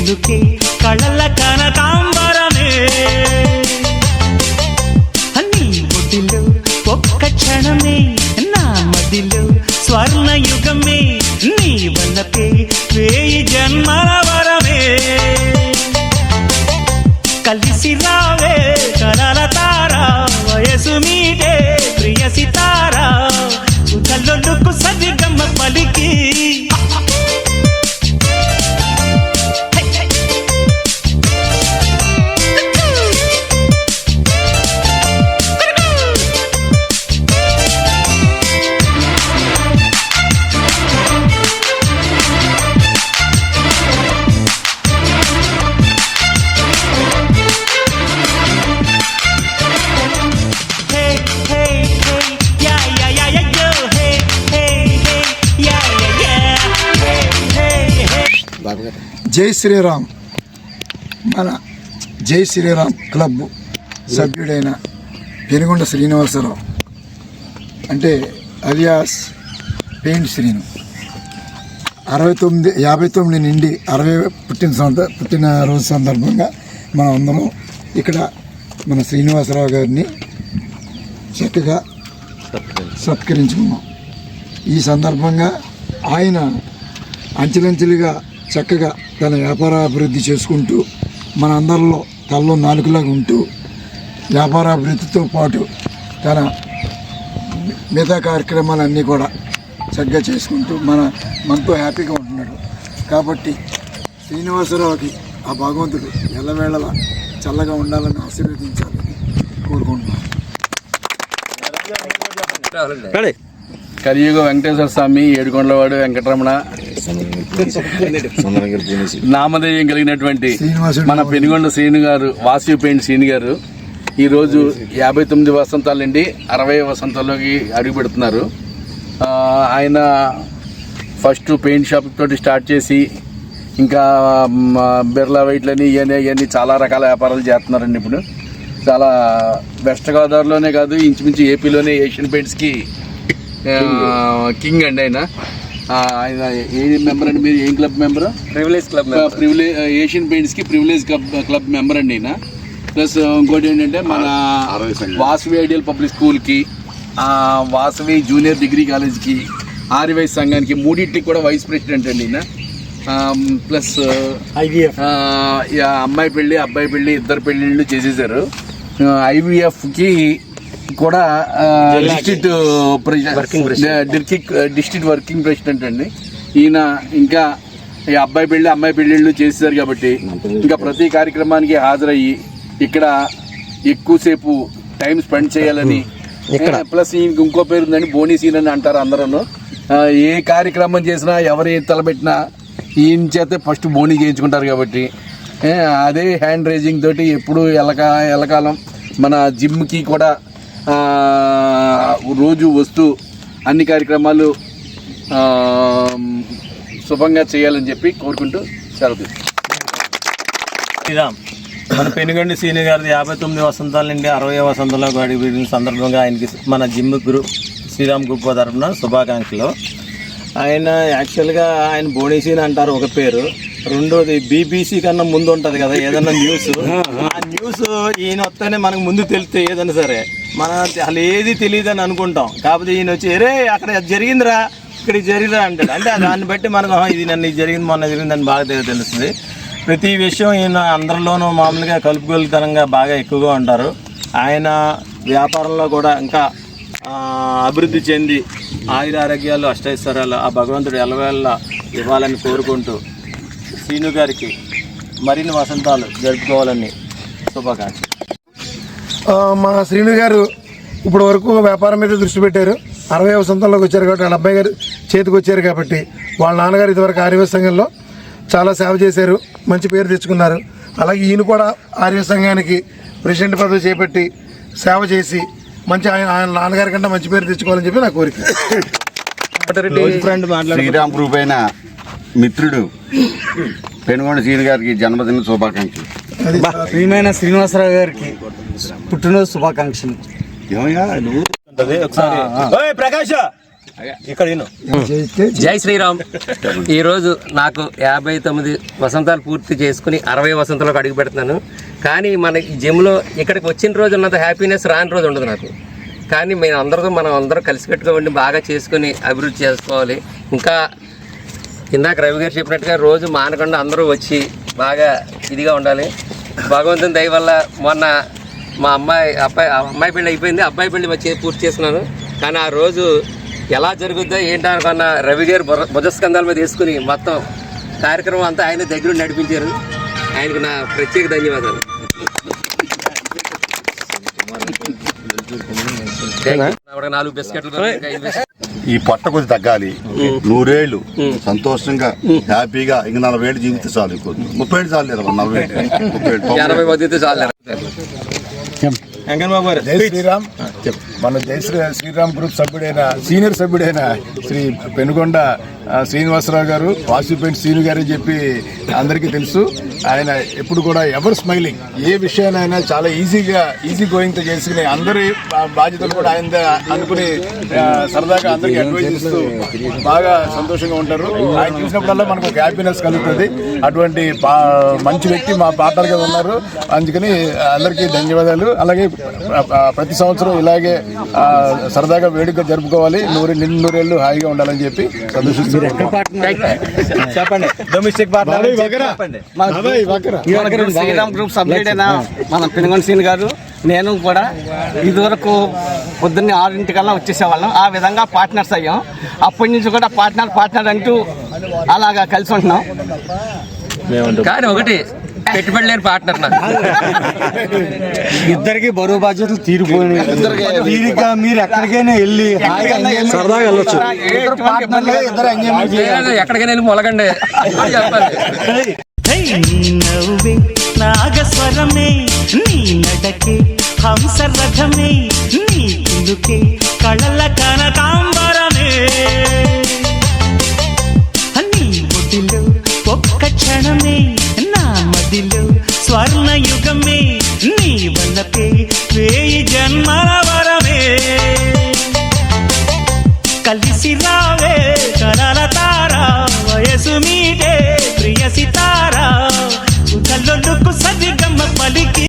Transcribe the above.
వెలుకే కళల కనకాంబరమే నీ ఒడిలో ఒక్క క్షణమే నా మదిలో స్వర్ణయుగమే నీ వల్లపే 1000 జన్మల వరమే కలిసి రావే కలల తారా వయసు మీదే ప్రియ సితారా సుఖలొలుకు సదిగమ్మ పలికి జై శ్రీరామ్. మన జై శ్రీరామ్ క్లబ్ సభ్యుడైన పెనుగొండ శ్రీనివాసరావు అంటే అలియాస్ పెయింట్ శ్రీను 59 నుండి 60 పుట్టినరోజు సందర్భంగా మనం అందరం ఇక్కడ మన శ్రీనివాసరావు గారిని చక్కగా సత్కరించుకున్నాం. ఈ సందర్భంగా ఆయన అంచెలంచెలుగా చక్కగా తన వ్యాపార అభివృద్ధి చేసుకుంటూ మన అందరిలో తల్లో నాలుకలాగా ఉంటూ వ్యాపారాభివృద్ధితో పాటు తన మిగతా కార్యక్రమాలన్నీ కూడా చక్కగా చేసుకుంటూ మనతో హ్యాపీగా ఉంటున్నాడు. కాబట్టి శ్రీనివాసరావుకి ఆ భగవంతుడు ఎల్లవేళలా చల్లగా ఉండాలని ఆశీర్వదించాలని కోరుకుంటున్నాను. కలియుగ వెంకటేశ్వర స్వామి, ఏడుకొండలవాడు వెంకటరమణ నామధేయం కలిగినటువంటి మన పెనుగొండ శ్రీను గారు, వాసవి పెయింట్ శ్రీను గారు ఈరోజు 59 వసంతాల నుండి 60 వసంతాల్లోకి అడుగు పెడుతున్నారు. ఆయన ఫస్ట్ పెయింట్ షాప్ తోటి స్టార్ట్ చేసి ఇంకా బిర్లా వైట్లని ఇవన్నీ చాలా రకాల వ్యాపారాలు చేస్తున్నారండి. ఇప్పుడు చాలా వెస్ట్ గోదావరిలోనే కాదు, ఇంచుమించు ఏపీలోనే ఏషియన్ పెయింట్స్కి కింగ్ అండి ఆయన. ఆయన ఏ మెంబర్ అండి? మీరు ఏం క్లబ్ మెంబర్? ఏషియన్ పెయింట్స్కి ప్రివిలేజ్ క్లబ్ మెంబర్ అండి ఆయన. ప్లస్ ఇంకోటి ఏంటంటే మన వాసవి ఐడియల్ పబ్లిక్ స్కూల్కి, వాసవి జూనియర్ డిగ్రీ కాలేజ్కి, ఆర్యవైస్ సంఘానికి మూడింటికి కూడా వైస్ ప్రెసిడెంట్ అండి ఈయన. ప్లస్ అమ్మాయి పెళ్ళి అబ్బాయి పెళ్ళి 2 పెళ్ళిళ్ళు చేసేసారు. IVFకి కూడా డిస్ట్రిక్ట్ వర్కింగ్ ప్రెసిడెంట్ అండి ఈయన. ఇంకా ఈ అబ్బాయి పెళ్ళి అమ్మాయి పెళ్ళిళ్ళు చేసేసారు కాబట్టి ఇంకా ప్రతి కార్యక్రమానికి హాజరయ్యి ఇక్కడ ఎక్కువసేపు టైం స్పెండ్ చేయాలని. ప్లస్ ఈయనకి ఇంకో పేరు ఉందండి, బోనీ సీన్ అని అంటారు అందరూ. ఏ కార్యక్రమం చేసినా ఎవరు తలపెట్టినా ఈయన చేతే ఫస్ట్ బోనీ చేయించుకుంటారు కాబట్టి అదే హ్యాండ్ రైజింగ్ తోటి ఎప్పుడు ఎల్లకాలం మన జిమ్కి కూడా రోజు వస్తూ అన్ని కార్యక్రమాలు శుభంగా చేయాలని చెప్పి కోరుకుంటూ సెలవు. మన పెనుగొండ శ్రీను గారిది 59 వసంతాల నుండి 60 వసంతాల్లో గడిపిన సందర్భంగా ఆయనకి మన జిమ్ గ్రూప్ శ్రీరామ్ గ్రూప్ తరఫున శుభాకాంక్షలు. ఆయన యాక్చువల్గా ఆయన బోనీసీన్ అంటారు ఒక పేరు, రెండోది BBC కన్నా ముందు ఉంటుంది కదా ఏదన్నా న్యూస్. ఆ న్యూస్ ఈయన వస్తేనే మనకు ముందు తెలిస్తే ఏదైనా సరే మన అసలు ఏది తెలియదని అనుకుంటాం. కాకపోతే ఈయన వచ్చి రే అక్కడ జరిగిందిరా ఇక్కడికి జరిగిందిరా అంటాడు. అంటే దాన్ని బట్టి మనకు ఇది నన్ను జరిగింది మొన్న జరిగిందని బాగా తెలుస్తుంది. ప్రతి విషయం ఈయన అందరిలోనూ మామూలుగా కలుపుగోలుతనంగా బాగా ఎక్కువగా ఉంటారు. ఆయన వ్యాపారంలో కూడా ఇంకా అభివృద్ధి చెంది ఆయురారోగ్యాలు అష్టైశ్వర్యాలు ఆ భగవంతుడు ఎల్లవేళ్ళ ఇవ్వాలని కోరుకుంటూ శ్రీను గారికి మరిన్ని వసంతాలు జరుపుకోవాలని శుభాకాంక్షలు. మా శ్రీను గారు ఇప్పుడు వరకు వ్యాపారం మీద దృష్టి పెట్టారు. 60 వసంతాల్లోకి వచ్చారు కాబట్టి వాళ్ళ అబ్బాయి గారు చేతికి వచ్చారు కాబట్టి వాళ్ళ నాన్నగారు ఇదివరకు ఆర్యవ సంఘంలో చాలా సేవ చేశారు, మంచి పేరు తెచ్చుకున్నారు. అలాగే ఈయన కూడా ఆర్యవ సంఘానికి ప్రెసిడెంట్ పదవి చేపట్టి సేవ చేసి మంచి ఆయన నాన్నగారి కంటే మంచి పేరు తెచ్చుకోవాలని చెప్పి నా కోరిక. శ్రీరామ్ గ్రూప్ అయిన మిత్రుడు పెనుగొండ శ్రీను గారికి జన్మదిన శుభాకాంక్షలు. ప్రియమైన శ్రీనివాసరావు గారికి పుట్టినరోజు శుభాకాంక్షలు. ఏమయ్యా నువ్వు ప్రకాశ్ ఇక్కడ విను. జై శ్రీరామ్. ఈరోజు నాకు 59 వసంతాలు పూర్తి చేసుకుని 60 వసంతాలకు అడుగు పెడుతున్నాను. కానీ మన ఈ జిమ్లో ఇక్కడికి వచ్చిన రోజు ఉన్నంత హ్యాపీనెస్ రాని రోజు ఉండదు నాకు. కానీ మనం అందరం కలిసికట్టుగా ఉండి బాగా చేసుకుని అభివృద్ధి చేసుకోవాలి. ఇంకా ఇందాక రవి గారు చెప్పినట్టుగా రోజు మానకుండా అందరూ వచ్చి బాగా ఇదిగా ఉండాలి. భగవంతుని దయ వల్ల మొన్న మా అమ్మాయి పెళ్ళి అయిపోయింది, అబ్బాయి పెళ్ళి పూర్తి చేస్తున్నాను. కానీ ఆ రోజు ఎలా జరుగుద్దో ఏంటనుకున్న రవి గారు భుజస్కంధాల మీద వేసుకుని మొత్తం కార్యక్రమం అంతా ఆయన దగ్గర నడిపించారు. ఆయనకు నా ప్రత్యేక ధన్యవాదాలు. నాలుగు బిస్కెట్లు. ఈ పొట్ట కొద్ది తగ్గాలి, 100 ఏళ్ళు సంతోషంగా హ్యాపీగా ఇంక 40 ఏళ్ళు జీవితే చాలు. 30 ఏళ్ళు చాలు లేదా 40 80 వదిలితే చాలు. జై శ్రీరామ్. మన జై శ్రీరామ్ గ్రూప్ సభ్యుడైన సీనియర్ సభ్యుడైన శ్రీ పెనుగొండ శ్రీనివాసరావు గారు, వాసిపెంట్ శ్రీను గారు చెప్పి అందరికీ తెలుసు. ఆయన ఎప్పుడు కూడా ఎవర్ స్మైలింగ్, ఏ విషయానైనా చాలా ఈజీ గోయింగ్తో చేసుకుని అందరి బాధ్యతలు కూడా ఆయన అనుకుని సరదాగా అందరికీ అడ్వైజ్ ఇస్తూ బాగా సంతోషంగా ఉంటారు. ఆయన చూసినప్పుడల్లా మనకు ఒక హ్యాపీనెస్ కలుగుతుంది. అటువంటి మంచి వ్యక్తి మా పార్ట్నర్గా ఉన్నారు. అందుకని అందరికీ ధన్యవాదాలు. అలాగే ప్రతి సంవత్సరం ఇలాగే సరదాగా వేడుక జరుపుకోవాలి, 100 ఏళ్ళు హాయిగా ఉండాలని చెప్పి సంతోషిస్తున్నారు. చెప్పండి. డొమెస్టిక్ పార్ట్నర్ శ్రీరామ్ గ్రూప్ సభ్యుడైన మన పెనుగొండ శ్రీను గారు, నేను కూడా ఇదివరకు పొద్దున్నే 6 వచ్చేసేవాళ్ళం. ఆ విధంగా పార్ట్నర్స్ అయ్యాం. అప్పటి నుంచి కూడా పార్ట్నర్ అంటూ అలాగా కలిసి ఉంటున్నాం. కానీ ఒకటి పెట్టుబడి లేని పార్ట్నర్ ఇద్దరికి బరువు బాధ్యతలు తీరిపోయినాయి. తీరిక మీరు ఎక్కడికైనా వెళ్ళి సరదాగా వెళ్ళొచ్చు. ఎక్కడికైనా వెళ్ళి మొలగండి చెప్పాలి. నీ నవ్వే నాగస్వరమే, నీ నడకే హంసరథమే, నీ పిలుకే కళల కనకాంబరమే.